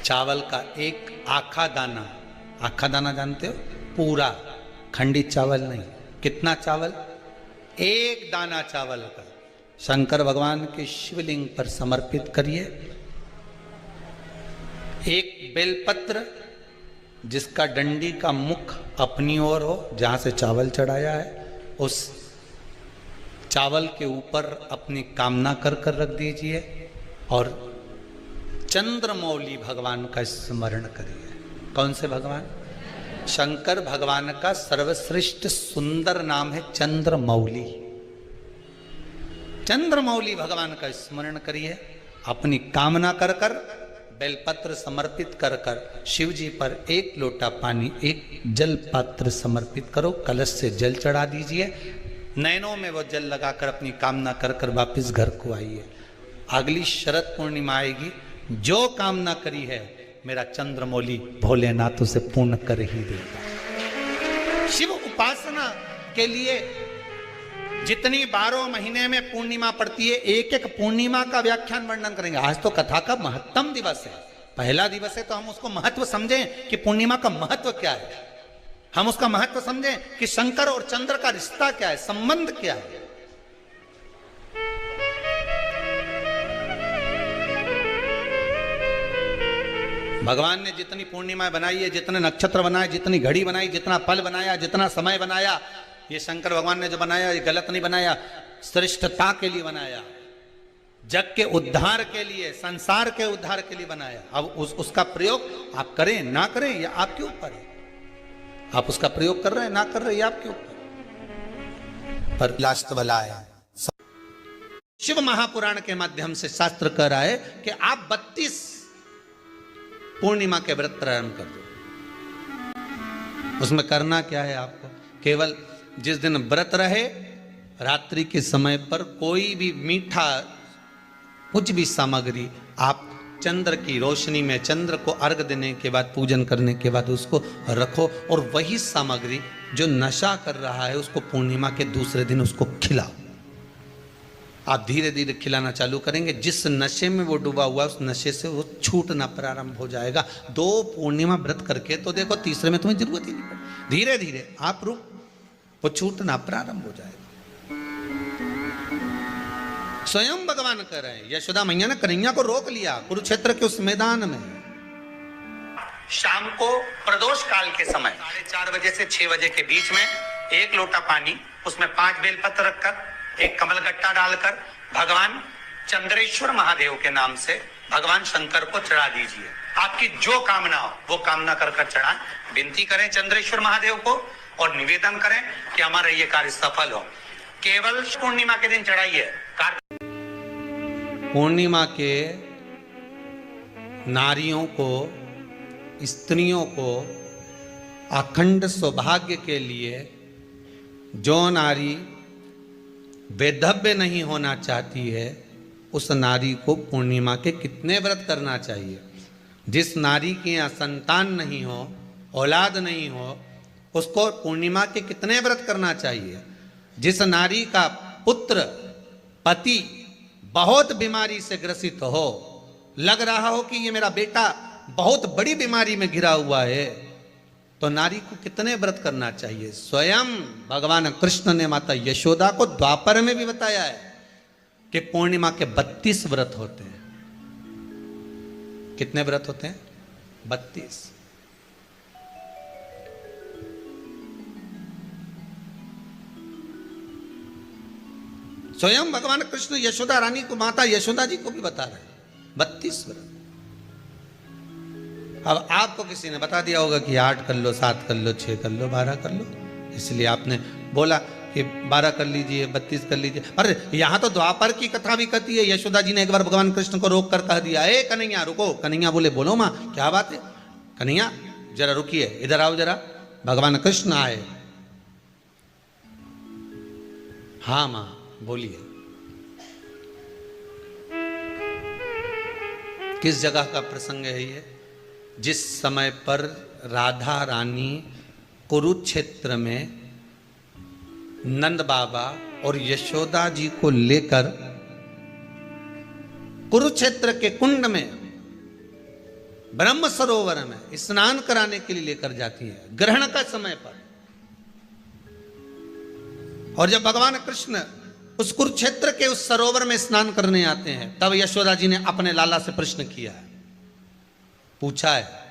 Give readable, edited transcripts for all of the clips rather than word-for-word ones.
चावल का एक आखा दाना जानते हो, पूरा, खंडित चावल नहीं। कितना चावल? एक दाना चावल का शंकर भगवान के शिवलिंग पर समर्पित करिए। एक बेलपत्र जिसका डंडी का मुख अपनी ओर हो, जहां से चावल चढ़ाया है, उस चावल के ऊपर अपनी कामना कर कर रख दीजिए और चंद्रमौली भगवान का स्मरण करिए। कौन से भगवान? शंकर भगवान का सर्वश्रेष्ठ सुंदर नाम है चंद्रमौली। चंद्रमौली भगवान का स्मरण करिए। अपनी कामना कर कर बेलपत्र समर्पित कर कर शिव जी पर एक लोटा पानी, एक जल पात्र समर्पित करो, कलश से जल चढ़ा दीजिए। नैनों में वो जल लगाकर अपनी कामना कर कर वापिस घर को आइए। अगली शरद पूर्णिमा आएगी, जो कामना करी है मेरा चंद्रमौली भोलेनाथ उसे पूर्ण कर ही देगा। शिव उपासना के लिए जितनी 12 महीने में पूर्णिमा पड़ती है, एक एक पूर्णिमा का व्याख्यान वर्णन करेंगे। आज तो कथा का महत्तम दिवस है, पहला दिवस है, तो हम उसको महत्व समझें कि पूर्णिमा का महत्व क्या है। हम उसका महत्व समझें कि शंकर और चंद्र का रिश्ता क्या है, संबंध क्या है। भगवान ने जितनी पूर्णिमा बनाई है, जितने नक्षत्र बनाए, जितनी घड़ी बनाई, जितना पल बनाया, जितना समय बनाया, ये शंकर भगवान ने जो बनाया ये गलत नहीं बनाया, श्रेष्ठता के लिए बनाया, जग के उद्धार के लिए, संसार के उद्धार के लिए बनाया। अब उसका प्रयोग आप करें ना करें ये आपके ऊपर है। आप उसका प्रयोग कर रहे हैं ना कर रहे हैं ये आपके ऊपर। पर लास्ट वाला है, शिव महापुराण के माध्यम से शास्त्र कह रहा है कि आप 32 पूर्णिमा के व्रत प्रारंभ कर दो। उसमें करना क्या है आपको? केवल जिस दिन व्रत रहे, रात्रि के समय पर कोई भी मीठा, कुछ भी सामग्री आप चंद्र की रोशनी में, चंद्र को अर्घ देने के बाद, पूजन करने के बाद उसको रखो, और वही सामग्री जो नशा कर रहा है उसको पूर्णिमा के दूसरे दिन उसको खिलाओ। आप धीरे धीरे खिलाना चालू करेंगे, जिस नशे में वो डूबा हुआ उस नशे से वो छूटना प्रारंभ हो जाएगा। 2 पूर्णिमा व्रत करके तो देखो, तीसरे में तुम्हें जरूरत ही नहीं पड़ेगी। धीरे धीरे आप रुक, वो छूटना प्रारंभ हो जाएगा। स्वयं भगवान कह रहे हैं, यशोदा मैया ने कन्हैया को रोक लिया कुरुक्षेत्र के उस मैदान में। शाम को प्रदोष काल के समय 4:30 बजे से 6 बजे के बीच में 1 लोटा पानी, उसमें 5 बेलपत्र रखकर, 1 कमल गट्टा डालकर भगवान चंद्रेश्वर महादेव के नाम से भगवान शंकर को चढ़ा दीजिए। आपकी जो कामना हो वो कामना कर कर चढ़ाएं। विनती करें चंद्रेश्वर महादेव को और निवेदन करें कि हमारा ये कार्य सफल हो। केवल पूर्णिमा के दिन चढ़ाइए। पूर्णिमा के नारियों को, स्त्रियों को अखंड सौभाग्य के लिए, जो नारी वैधव्य नहीं होना चाहती है उस नारी को पूर्णिमा के कितने व्रत करना चाहिए। जिस नारी के यहाँ संतान नहीं हो, औलाद नहीं हो, उसको पूर्णिमा के कितने व्रत करना चाहिए। जिस नारी का पुत्र, पति बहुत बीमारी से ग्रसित हो, लग रहा हो कि ये मेरा बेटा बहुत बड़ी बीमारी में घिरा हुआ है, तो नारी को कितने व्रत करना चाहिए। स्वयं भगवान कृष्ण ने माता यशोदा को द्वापर में भी बताया है कि पूर्णिमा के 32 व्रत होते हैं। कितने व्रत होते हैं? 32। स्वयं भगवान कृष्ण यशोदा रानी को, माता यशोदा जी को भी बता रहे हैं 32 व्रत। अब आपको किसी ने बता दिया होगा कि 8 कर लो, 7 कर लो, 6 कर लो, 12 कर लो, इसलिए आपने बोला कि 12 कर लीजिए, 32 कर लीजिए। अरे यहाँ तो द्वापर की कथा भी कहती है। यशोदा जी ने एक बार भगवान कृष्ण को रोक कर कह दिया, ए कन्हैया रुको। कन्हैया बोले, बोलो माँ क्या बात है। कन्हैया जरा रुकिए, इधर आओ जरा। भगवान कृष्ण आए। हाँ माँ बोलिए। किस जगह का प्रसंग है ये? जिस समय पर राधा रानी कुरुक्षेत्र में नंद बाबा और यशोदा जी को लेकर कुरुक्षेत्र के कुंड में ब्रह्म सरोवर में स्नान कराने के लिए लेकर जाती है ग्रहण का समय पर। और जब भगवान कृष्ण उस कुरुक्षेत्र के उस सरोवर में स्नान करने आते हैं, तब यशोदा जी ने अपने लाला से प्रश्न किया है, पूछा है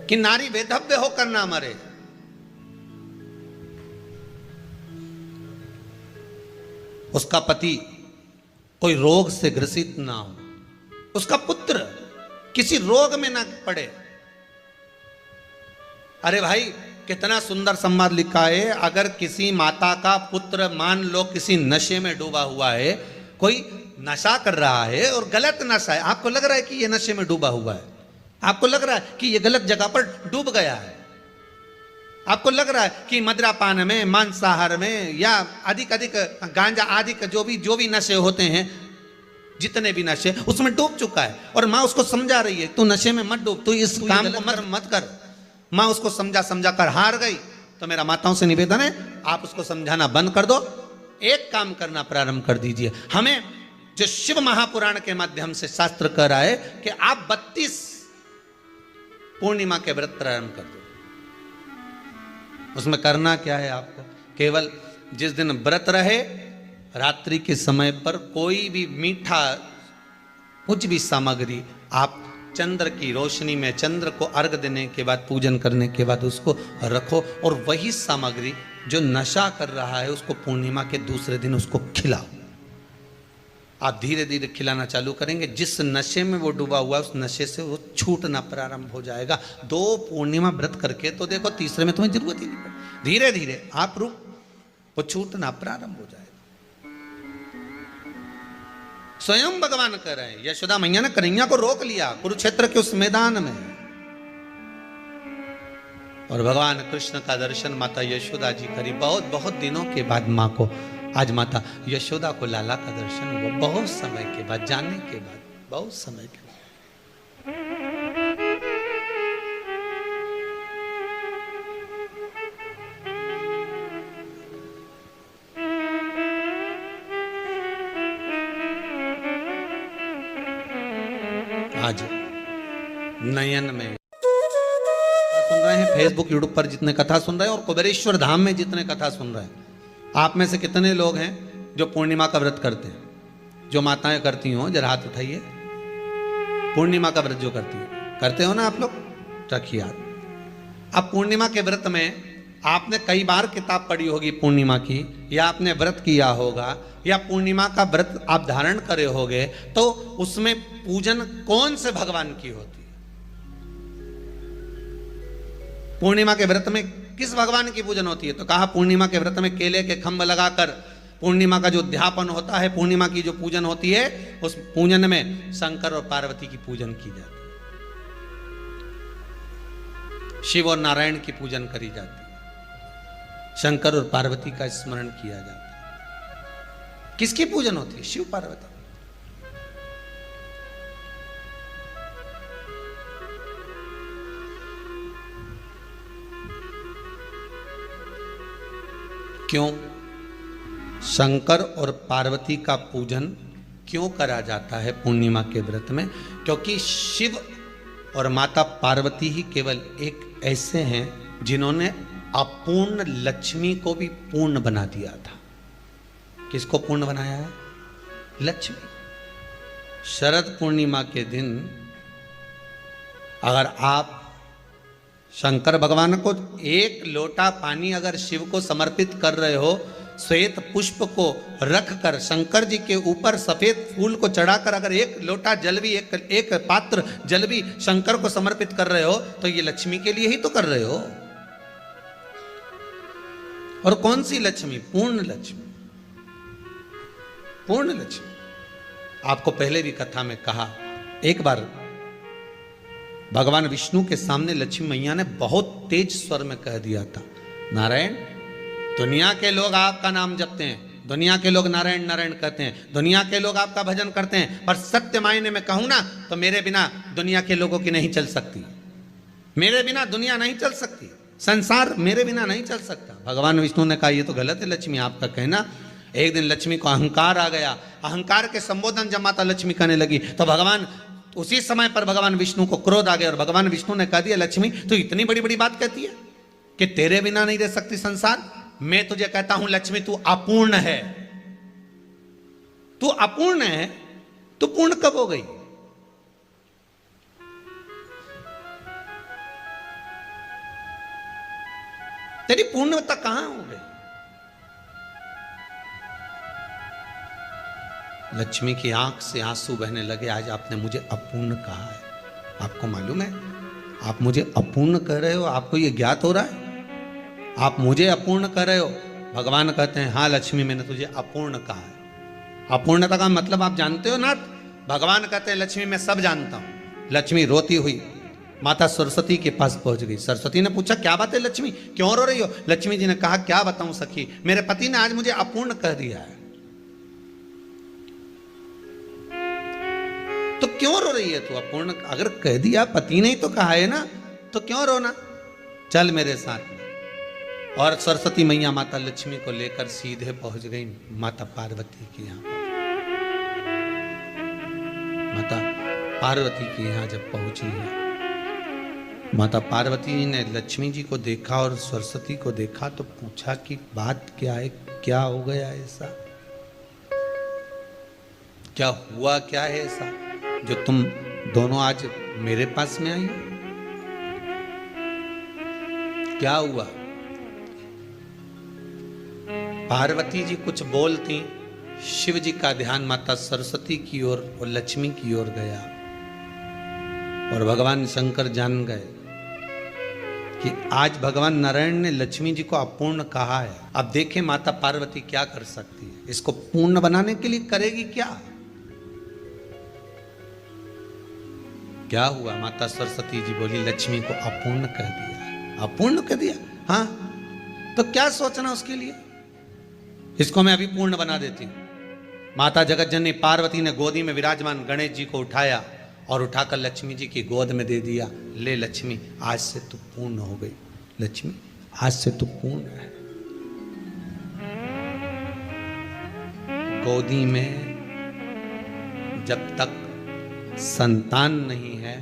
कि नारी वेधव्य होकर ना मरे। उसका पति कोई रोग से ग्रसित ना हो, उसका पुत्र किसी रोग में ना पड़े। अरे भाई कितना सुंदर संवाद लिखा है। अगर किसी माता का पुत्र मान लो किसी नशे में डूबा हुआ है, कोई नशा कर रहा है और गलत नशा है, आपको लग रहा है कि ये नशे में डूबा हुआ है, आपको लग रहा है कि ये गलत जगह पर डूब गया है, आपको लग रहा है कि मदिरापान में, मांसाहार में या अधिक गांजा आदि जो भी नशे होते हैं, जितने भी नशे उसमें डूब चुका है। और माँ उसको समझा रही है तू नशे में मत डूब, तू इस काम को मत कर। माँ उसको समझा कर हार गई। तो मेरा माताओं से निवेदन है, आप उसको समझाना बंद कर दो, एक काम करना प्रारंभ कर दीजिए। हमें जो शिव महापुराण के माध्यम से शास्त्र कह रहा है कि आप 32 पूर्णिमा के व्रत प्रारंभ कर दो। उसमें करना क्या है आपको, केवल जिस दिन व्रत रहे रात्रि के समय पर कोई भी मीठा कुछ भी सामग्री आप चंद्र की रोशनी में, चंद्र को अर्घ देने के बाद, पूजन करने के बाद उसको रखो, और वही सामग्री जो नशा कर रहा है उसको पूर्णिमा के दूसरे दिन उसको खिलाओ। आप धीरे धीरे खिलाना चालू करेंगे, जिस नशे में वो डूबा हुआ है उस नशे से वो छूटना प्रारंभ हो जाएगा। 2 पूर्णिमा व्रत करके तो देखो, तीसरे में तुम्हें जरूरत ही नहीं पड़े। धीरे धीरे आप वो छूटना प्रारंभ हो जाएगा। स्वयं भगवान कह रहे हैं, यशोदा मैया ने कन्हैया को रोक लिया कुरुक्षेत्र के उस मैदान में, और भगवान कृष्ण का दर्शन माता यशोदा जी करी। बहुत बहुत दिनों के बाद माँ को, आज माता यशोदा को लाला का दर्शन हुआ, बहुत समय के बाद, जाने के बाद, बहुत समय के बाद। आज नयन में सुन रहे हैं, फेसबुक यूट्यूब पर जितने कथा सुन रहे हैं और कुबेरेश्वर धाम में जितने कथा सुन रहे हैं, आप में से कितने लोग हैं जो पूर्णिमा का व्रत करते हैं? जो माताएं करती हो जरा हाथ उठाइए। पूर्णिमा का व्रत जो करते हो ना आप लोग, रखिए हाथ। अब पूर्णिमा के व्रत में आपने कई बार किताब पढ़ी होगी पूर्णिमा की, या आपने व्रत किया होगा, या पूर्णिमा का व्रत आप धारण करे होगे, तो उसमें पूजन कौन से भगवान की होती है? पूर्णिमा के व्रत में किस भगवान की पूजन होती है? तो कहा पूर्णिमा के व्रत में केले के खंभ लगाकर पूर्णिमा का जो अध्यापन होता है, पूर्णिमा की जो पूजन होती है, उस पूजन में शंकर और पार्वती की पूजन की जाती है, शिव और नारायण की पूजन करी जाती है, शंकर और पार्वती का स्मरण किया जाता है। किसकी पूजन होती है? शिव पार्वती। क्यों शंकर और पार्वती का पूजन क्यों करा जाता है पूर्णिमा के व्रत में? क्योंकि शिव और माता पार्वती ही केवल एक ऐसे हैं जिन्होंने अपूर्ण लक्ष्मी को भी पूर्ण बना दिया था। किसको पूर्ण बनाया है? लक्ष्मी। शरद पूर्णिमा के दिन अगर आप शंकर भगवान को एक लोटा पानी अगर शिव को समर्पित कर रहे हो, श्वेत पुष्प को रखकर शंकर जी के ऊपर सफेद फूल को चढ़ाकर अगर एक लोटा जल भी, एक पात्र जल भी शंकर को समर्पित कर रहे हो, तो ये लक्ष्मी के लिए ही तो कर रहे हो। और कौन सी लक्ष्मी? पूर्ण लक्ष्मी। पूर्ण लक्ष्मी। आपको पहले भी कथा में कहा, एक बार भगवान विष्णु के सामने लक्ष्मी मैया ने बहुत तेज स्वर में कह दिया था, नारायण, दुनिया के लोग आपका नाम जपते हैं, दुनिया के लोग नारायण नारायण कहते हैं, दुनिया के लोग आपका भजन करते हैं, पर सत्य मायने में कहूं ना तो मेरे बिना दुनिया के लोगों की नहीं चल सकती, मेरे बिना दुनिया नहीं चल सकती। संसार मेरे बिना नहीं चल सकता। भगवान विष्णु ने कहा ये तो गलत है लक्ष्मी आपका कहना। एक दिन लक्ष्मी को अहंकार आ गया, अहंकार के संबोधन जब माता लक्ष्मी करने लगी तो भगवान उसी समय पर भगवान विष्णु को क्रोध आ गया और भगवान विष्णु ने कह दिया लक्ष्मी तू इतनी बड़ी बड़ी बात कहती है कि तेरे बिना नहीं रह सकती संसार। मैं तुझे कहता हूं लक्ष्मी तू अपूर्ण है, तू अपूर्ण है, तू पूर्ण कब हो गई? तेरी पूर्णता कहां हो गई? लक्ष्मी की आंख से आंसू बहने लगे। आज आपने मुझे अपूर्ण कहा है, आपको मालूम है आप मुझे अपूर्ण कह रहे हो? आपको यह ज्ञात हो रहा है आप मुझे अपूर्ण कह रहे हो? भगवान कहते हैं हाँ लक्ष्मी मैंने तुझे अपूर्ण कहा है। अपूर्णता का मतलब आप जानते हो ना? भगवान कहते हैं लक्ष्मी मैं सब जानता हूं। लक्ष्मी रोती हुई माता सरस्वती के पास पहुंच गई। सरस्वती ने पूछा क्या बात है लक्ष्मी, क्यों रो रही हो? लक्ष्मी जी ने कहा क्या बताऊं सखी, मेरे पति ने आज मुझे अपूर्ण कह दिया है। तो क्यों रो रही है तू? अपूर्ण अगर कह दिया, पति ने ही तो कहा है ना, तो क्यों रोना? चल मेरे साथ में। और सरस्वती मैया माता लक्ष्मी को लेकर सीधे पहुंच गई माता पार्वती के यहां। माता पार्वती के यहां जब पहुंची है, माता पार्वती ने लक्ष्मी जी को देखा और सरस्वती को देखा तो पूछा कि बात क्या है, क्या हो गया ऐसा, क्या हुआ, क्या है ऐसा जो तुम दोनों आज मेरे पास में आई हो? क्या हुआ? पार्वती जी कुछ बोलती, शिव जी का ध्यान माता सरस्वती की ओर और लक्ष्मी की ओर गया और भगवान शंकर जान गए कि आज भगवान नारायण ने लक्ष्मी जी को अपूर्ण कहा है। अब देखें माता पार्वती क्या कर सकती है, इसको पूर्ण बनाने के लिए करेगी क्या? क्या हुआ? माता सरस्वती जी बोली लक्ष्मी को अपूर्ण कह दिया। अपूर्ण कह दिया? हाँ, तो क्या सोचना उसके लिए, इसको मैं अभी पूर्ण बना देती हूं। माता जगत जननी पार्वती ने गोदी में विराजमान गणेश जी को उठाया और उठाकर लक्ष्मी जी की गोद में दे दिया। ले लक्ष्मी आज से तू पूर्ण हो गई, लक्ष्मी आज से तू पूर्ण है। गोदी में जब तक संतान नहीं है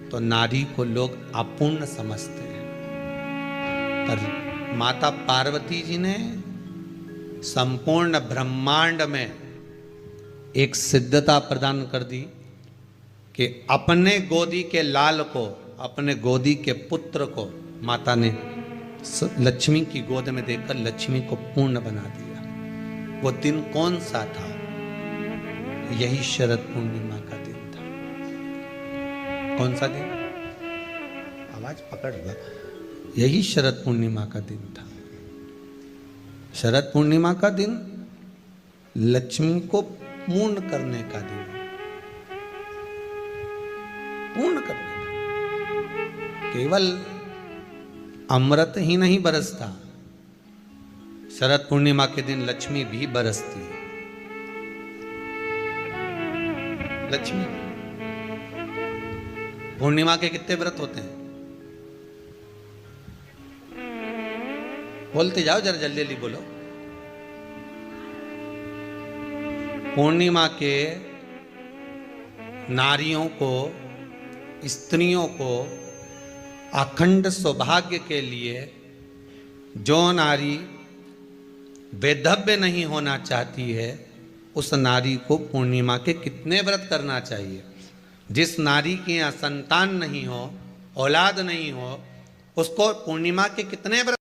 तो नारी को लोग अपूर्ण समझते हैं, पर माता पार्वती जी ने संपूर्ण ब्रह्मांड में एक सिद्धता प्रदान कर दी कि अपने गोदी के लाल को, अपने गोदी के पुत्र को माता ने लक्ष्मी की गोद में देकर लक्ष्मी को पूर्ण बना दिया। वो दिन कौन सा था? यही शरद पूर्णिमा का दिन था। कौन सा दिन? आवाज पकड़ लो। यही शरद पूर्णिमा का दिन था। शरद पूर्णिमा का दिन लक्ष्मी को पूर्ण करने का दिन, पूर्ण करने का। केवल अमृत ही नहीं बरसता, शरद पूर्णिमा के दिन लक्ष्मी भी बरसती है। लक्ष्मी पूर्णिमा के कितने व्रत होते हैं? बोलते जाओ जरा, जल्दी जल्दी बोलो। पूर्णिमा के नारियों को, स्त्रियों को अखंड सौभाग्य के लिए, जो नारी वैधव्य नहीं होना चाहती है उस नारी को पूर्णिमा के कितने व्रत करना चाहिए? जिस नारी के यहाँ संतान नहीं हो, औलाद नहीं हो, उसको पूर्णिमा के कितने व्रत